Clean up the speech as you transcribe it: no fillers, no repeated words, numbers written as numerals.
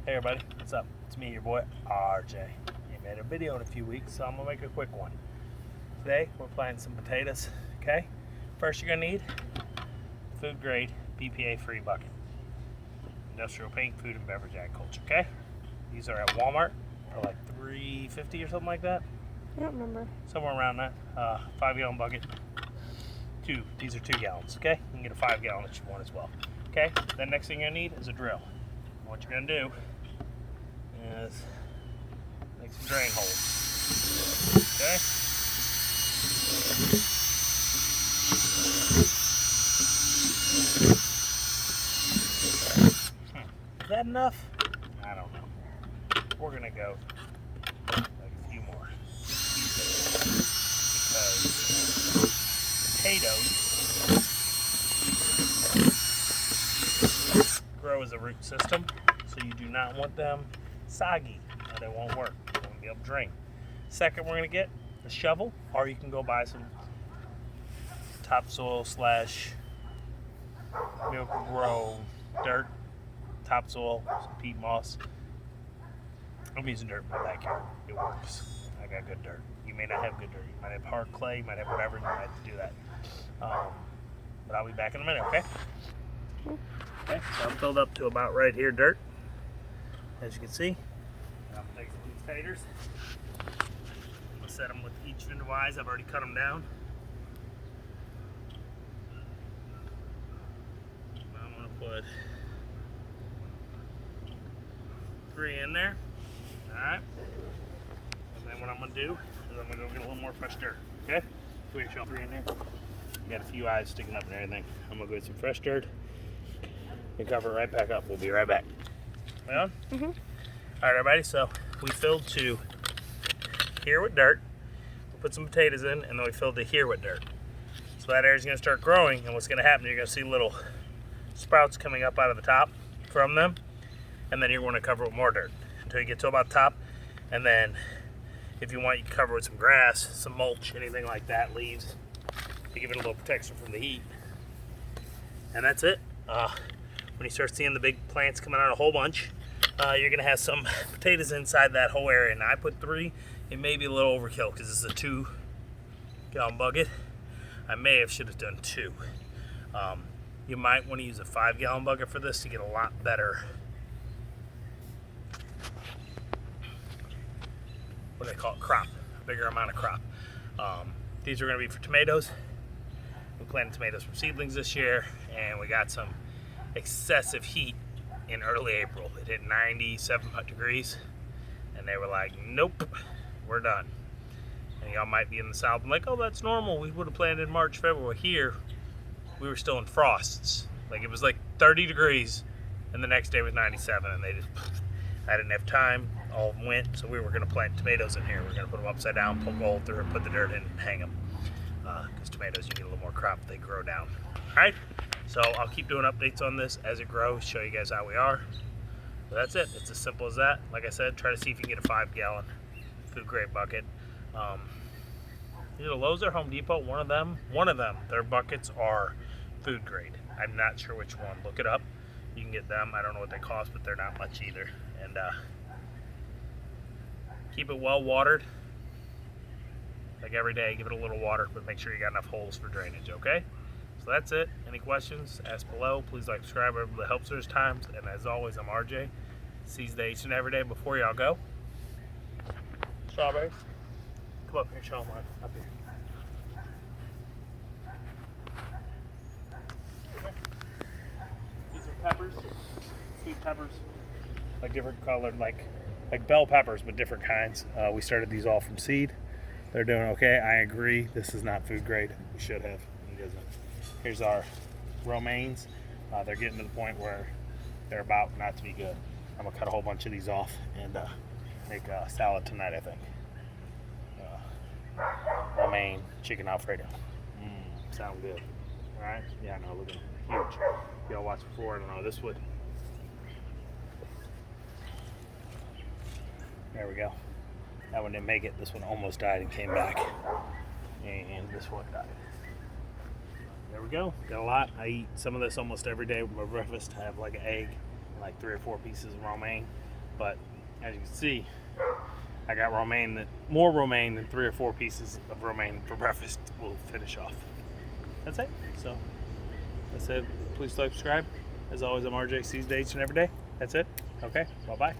Hey everybody, what's up? It's me, your boy RJ. Ain't made a video in a few weeks, so I'm gonna make a quick one. Today we're planting some potatoes. Okay, first you're gonna need food grade BPA free bucket, industrial paint, food and beverage agriculture. Okay, these are at Walmart for like $3.50 or something like that. I don't remember. Somewhere around that. 5-gallon bucket. These are 2 gallons. Okay, you can get a 5-gallon if you want as well. Okay, then next thing you're gonna need is a drill. What you're gonna do is make some drain holes. Okay. Is that enough? I don't know. We're gonna go like a few more because potatoes grow as a root system, so you do not want them soggy, or they won't work. They won't be able to drain. Second, we're going to get a shovel, or you can go buy some topsoil slash Miracle-Gro dirt, topsoil, some peat moss. I'm using dirt in my backyard. It works. I got good dirt. You may not have good dirt. You might have hard clay, you might have whatever, and you might have to do that. But I'll be back in a minute, okay? Okay, so I'm filled up to about right here, dirt. As you can see, I'm gonna take these taters. I'm gonna set them with each wise. I've already cut them down. I'm gonna put 3 in there. All right. And then what I'm gonna do is I'm gonna go get a little more fresh dirt. Okay. Put your 3 in there. You got a few eyes sticking up and everything. I'm gonna go get some fresh dirt and cover it right back up. We'll be right back. We on? Mm-hmm. All right, everybody. So we filled to here with dirt. We put some potatoes in, and then we filled to here with dirt. So that area's gonna start growing, and what's gonna happen? You're gonna see little sprouts coming up out of the top from them, and then you're gonna cover it with more dirt until you get to about the top, and then if you want, you can cover it with some grass, some mulch, anything like that, leaves, to give it a little protection from the heat. And that's it. When you start seeing the big plants coming out a whole bunch, you're gonna have some potatoes inside that whole area. And I put 3. It may be a little overkill because this is a 2-gallon bucket. I may have should have done 2. You might want to use a 5-gallon bucket for this to get a lot better. What do they call it? Crop. A bigger amount of crop. These are gonna be for tomatoes. We planted tomatoes from seedlings this year, and we got some excessive heat in early April. It hit 97 degrees, and they were like, nope, we're done. And y'all might be in the south and like, oh, that's normal. We would have planted in March, February. Here, we were still in frosts. Like, it was like 30 degrees, and the next day was 97, and they just, I didn't have time, all went, so we were gonna plant tomatoes in here. We're gonna put them upside down, poke a hole through it, put the dirt in, and hang them. Because tomatoes, you get a little more crop, they grow down. All right, so I'll keep doing updates on this as it grows, show you guys how we are. But that's it. It's as simple as that. Like I said, try to see if you can get a 5-gallon food grade bucket. Either Lowe's or Home Depot, one of them, their buckets are food grade. I'm not sure which one. Look it up. You can get them. I don't know what they cost, but they're not much either. And keep it well watered. Like every day, give it a little water, but make sure you got enough holes for drainage, okay? So that's it. Any questions, ask below. Please like, subscribe, whatever helps there's times. And as always, I'm RJ. Seize the each and every day before y'all go. Strawberries. Come up here, show them up here. Okay. These are peppers, sweet peppers, like different colored, like bell peppers, but different kinds. We started these all from seed. They're doing okay. I agree. This is not food grade. We should have. It isn't. Here's our romaines. They're getting to the point where they're about not to be good. I'm gonna cut a whole bunch of these off and make a salad tonight, I think. Romaine chicken Alfredo. Sound good. All right. Yeah, no, look at them. Huge. Y'all watched before. I don't know. This would. There we go. That one didn't make it. This one almost died and came back. And this one died. There we go. Got a lot. I eat some of this almost every day with my breakfast. I have like an egg, like 3 or 4 pieces of romaine. But as you can see, I got romaine, more romaine than 3 or 4 pieces of romaine for breakfast. We'll finish off. That's it. So that's it. Please like, subscribe. As always, I'm RJ. Sees each and every day. That's it. Okay. Bye-bye.